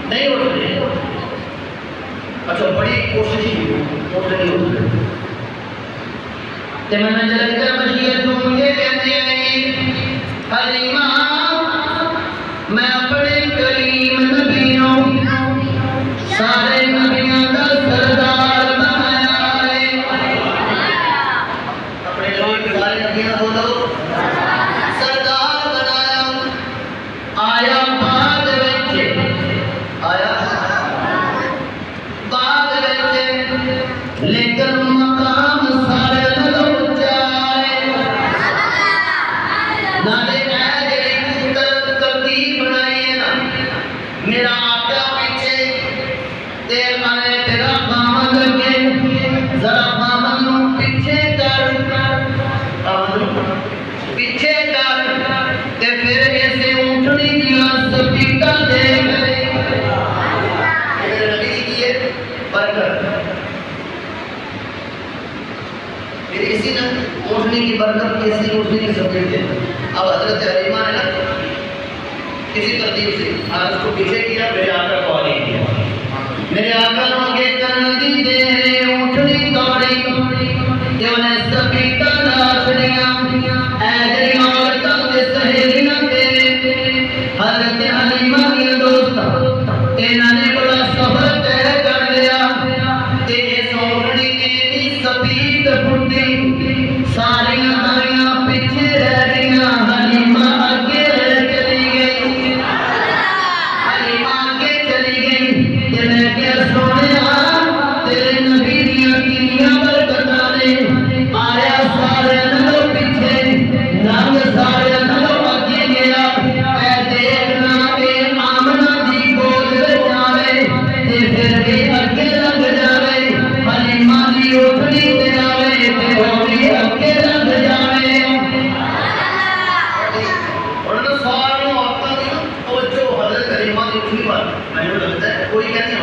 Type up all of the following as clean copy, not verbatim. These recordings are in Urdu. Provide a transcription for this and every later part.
نہیں اٹھ رہے. اچھا بڑی کوشش کی اٹھ نہیں اٹھ رہے. منزل کا مشیت مجھے کہتے ہیں حلیمہ میں اپنے کریم نبیوں سارے نبیوں کا سردار بنایا ہے. اپنے نبی کے سارے نبیوں بولو سردار بنایا. آیا بعد وچ لیکن مقام سارے میرا آقا پیچھے تیر مانے تیرا بامن لگے ذرا بامن پیچھے کر تے پھر ایسے اونٹنی دیا سپیٹا دے گئے. میرے نبی کی یہ برکت پھر اسی نے اونٹنی کی برکت کیسی اونٹنی کی سپیٹ دے. اب حضرت حلیمہ نے نا کسی ترتیب سے آج کو پیچھے کیا میرے آقا کو آگے کیا. میرے آقا نے آگے کرنی دے رہے اونٹنی توڑی کہ انہیں سپیٹا لا چھڑیاں ایجری عورتوں کے سہیلیاں کے حضرت حلیمہ کی دوست انہوں نے بڑا سفر طے کر لیا کہ اس اونٹنی کی سپیٹ پھٹی ساریاں ہریاں پیچھے رہ گئیاں. حلیمہ آگے کوئی کہتے ہیں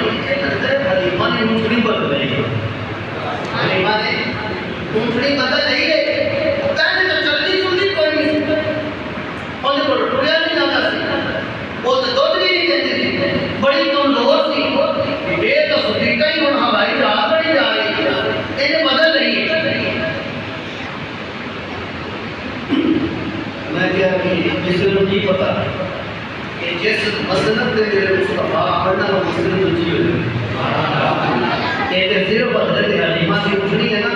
حلیمہ نے اونٹنی بدل رہی ہے. حلیمہ نے اونٹنی بدل رہی ہے. کہنے تو چلتی چلتی کوئی نہیں اور جو ٹریا نہیں جاتا سی وہ تو دودھ بھی نہیں دیتی تھی. بڑی کمزور سی یہ تو سپیٹا ہی ہونا ہوائی جہاز بڑی جا رہی ہے یہ بدل رہی ہے. میں کیا کسی کو نہیں پتا کہ جس مسلط کے میرے مصطفیٰ پڑھنا وہ مسلط اچھی ہو جائے. کہ صرف حضرت حلیمہ کی اونٹنی ہے نا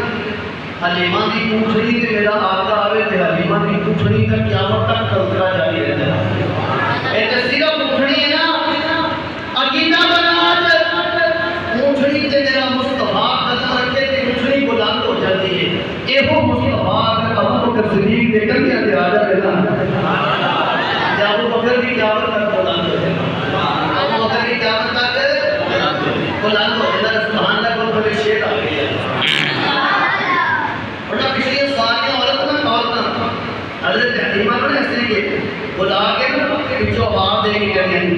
حلیمہ کی اونٹنی کے میرا آقا آوے کہ حلیمہ کی اونٹنی کا قیامت تک تذکرہ جاری رہتا ہے. کہ صرف اونٹنی ہے نا عقیدہ بنا اونٹنی سے میرا مصطفیٰ قدم رکھے کہ اونٹنی بلند ہو جاتی ہے. یہ وہ مصطفیٰ کا ابو بکر صدیق دے کر کیا دے آجا دینا ابو بکر کی قیامت تک بلند ہو جائے. ابو بکر کی قیامت تک بلند ہو جائے. سبحان اللہ کو بڑے شیر آ گئی ہے. ورنہ پچھلی ساریاں عورتیں حضرت حلیمہ نے اس طریقے بلا کے پچھو آواز دے کے کہتے ہیں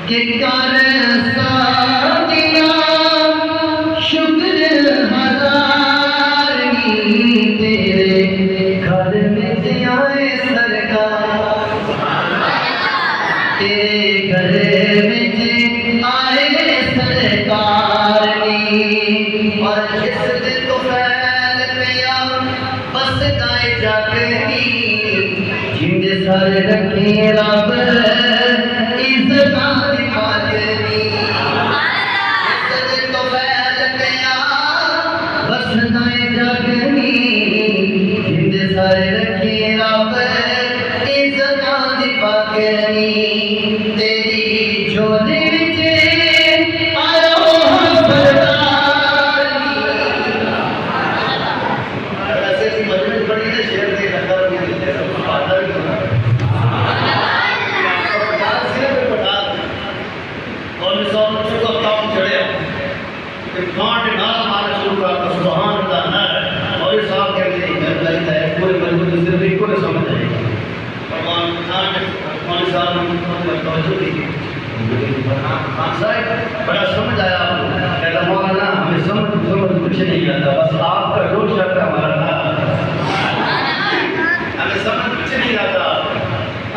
کہ کر ساتیاں شکر ہزار تیرے گھر میں جائے سرکار تیرے گھر میں آئے سرکار کی. اور جس دن تو پھیل پیا بس دائیں جا گئی جن سر رکھے رب عزت دکھا گئی. جس دن تو پھیل پیا بس دائیں جا گئی جن سر رکھے رب عزت دکھا گئی. تیری جھولی بڑا سمجھ آیا کہتا مولانا ہمیں سمجھ کچھ نہیں آتا بس آپ کا جوش رکھتا ہمارا ہمیں سمجھ کچھ نہیں آتا.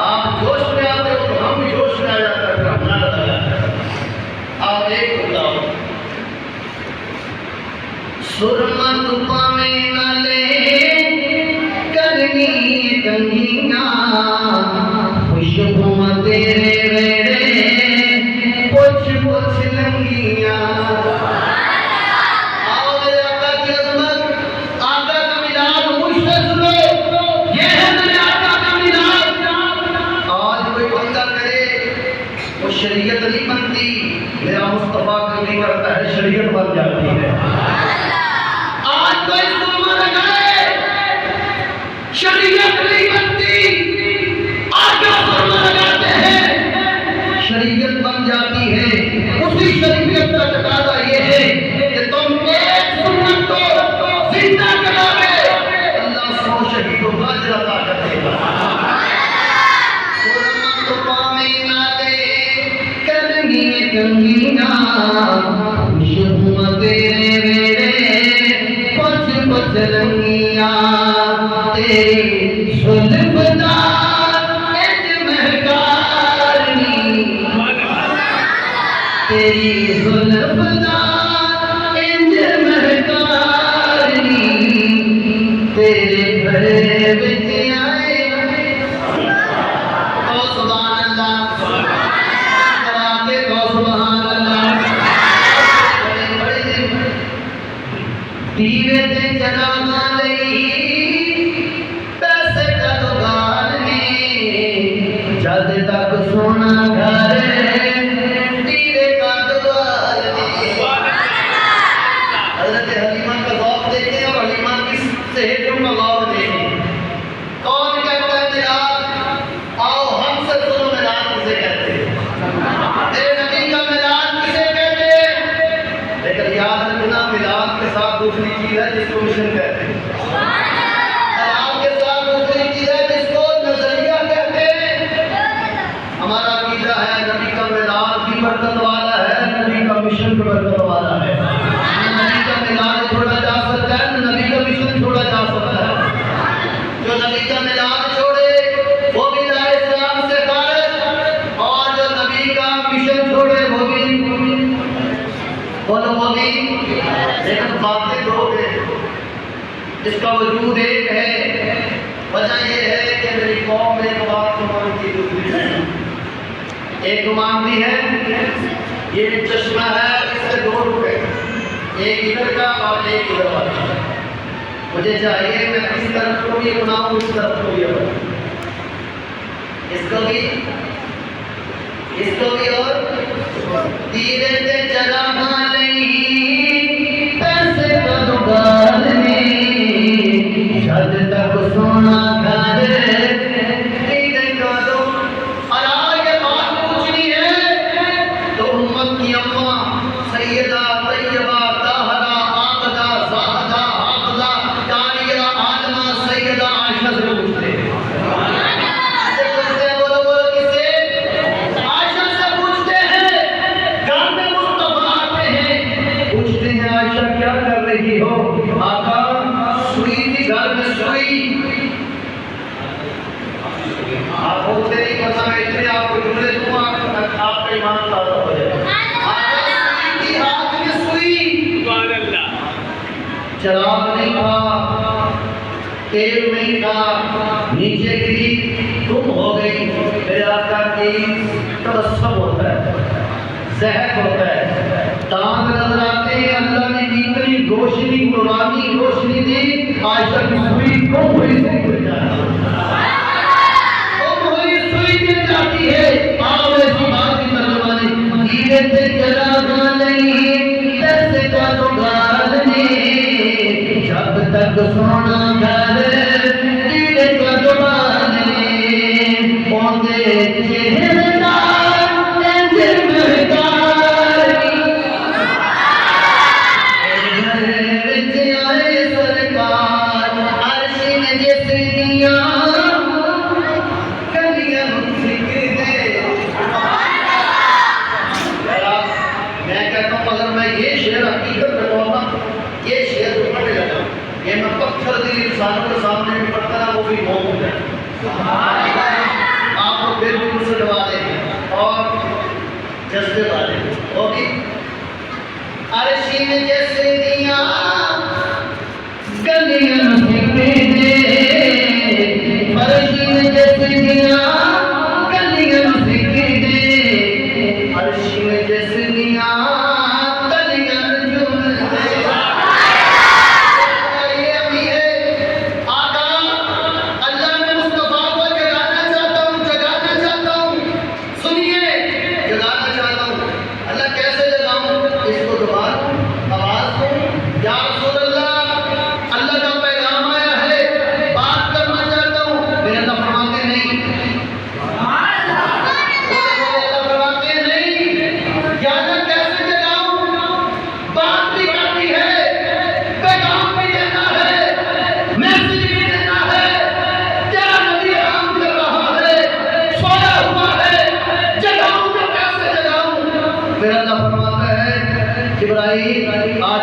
آپ جوش میں آتے ہو تو ہم بھی جوش میں گھوم تیرے ویڑے پوچھ پوچھ لنگیاں آؤ میرے آقا کی عظمت آقا کا میلاد مجھ سے سنو یہ ہے میرے آقا کا میلاد آج کوئی بندہ کرے وہ شریعت نہیں بنتی میرا مصطفیٰ کبھی کرتا ہے شریعت بن جاتی ہے آج کوئی سلمہ لگائے شریعت نہیں بنتی آقا سلمہ لگاتے ہیں شریعت بن جاتی ہے اسی شریعت کا تقاضا یہ ہے کہ تم ایک سنت کو زندہ کراوے اللہ سو شہیدوں کا اجر عطا کر دے گا سلمہ تو پاویں نہ دے کرنی کنگیاں خوش ہوں تیرے ویڑے پچ پچ لنگیاں تیری زلف دا انج مہکارنی تیری زلف دا انج مہکارنی تیرے گھر وچ آئے او سبحان اللہ کراتے کو سبحان اللہ دیوے تے جگا لئی پیسے کا دکان نہیں جد تک سونا گھر دیوے کا دکان نہیں حضرت حلیمہ کا ذوق دیکھیں اور حلیمہ کی صحتوں کا ذوق دیکھیں کون کہتا ہے میلاد آؤ ہم سے سنو میلاد کسے کہتے ہیں میرے نبی کا میلاد کسے کہتے ہیں لیکن یاد رکھنا میلاد کے ساتھ دوسری چیز ہے جس کو مشن کہتے ہیں میلاد کے ساتھ دوسری چیز ہے جس کو نظریہ کہتے ہیں ہمارا عقیدہ ہے نبی کا میلاد بھی برکت والا ہے نبی کا مشن بھی برکت والا ہے نبی کا میلاد چھوڑا جا سکتا ہے نبی کا مشن چھوڑا جا سکتا ہے جو نبی کا میلاد چھوڑے وہ بھی لا اسلام سے خارج اور جو نبی کا مشن چھوڑے وہ بھی لیکن باتیں دو ہیں اس کا وجود ایک ہے وجہ یہ ہے کہ میری قوم ایک بات کو مانتی دوسری ہے ایک مانتی ہے یہ چشمہ ہے اس سے دو روپے ایک ادھر کا اور ایک ادھر والا مجھے چاہیے میں اس طرف کو بھی بناؤں اس طرف کو بھی بناؤں اس کو بھی اور تیرے تے جگہ نہیں پیسے کا دکان نہیں جد تک سونا گھر تیرے کا دو اور آگے بات پوچھنی ہے تو امت کی اماں سیدہ طیبہ طاہرہ عابدہ زاہدہ حافظہ داعیہ عالمہ سیدہ عائشہ سے پوچھتے ہیں آقا سوئی تھی گھر میں سوئی آپ کو نہیں پتا میں اتنے آپ کو جملے دوں آپ کا ایمان تازہ ہو جائے آقا سوئی تھی ہاتھ میں سوئی چراغ نہیں تھا تیل نہیں تھا نیچے گری گم ہو گئی میرے آقا کی تبسم ہوتا ہے زہر ہوتا ہے دانت نظر آتے ہیں اللہ نے اتنی روشنی نورانی روشنی دی عائشہ کی سوئی گم ہوئی سوئی مل جاتی ہے آؤ ایسی بات کی ترجمانی دیوے تے چراغ نہیں پیسے کا دکان نہیں جب تک سونا گھر دیوے کا دکان نہیں پوندے چہرے انسانوں کے سامنے بھی پڑتا ہے وہ بھی موم ہو جائے آپ کو پھر بھی مسل والے اور جذبے والے ہوگی عرشی میں جیسے دیا گلیاں پھرتے ہیں فرشی میں جیسے دیا گلیاں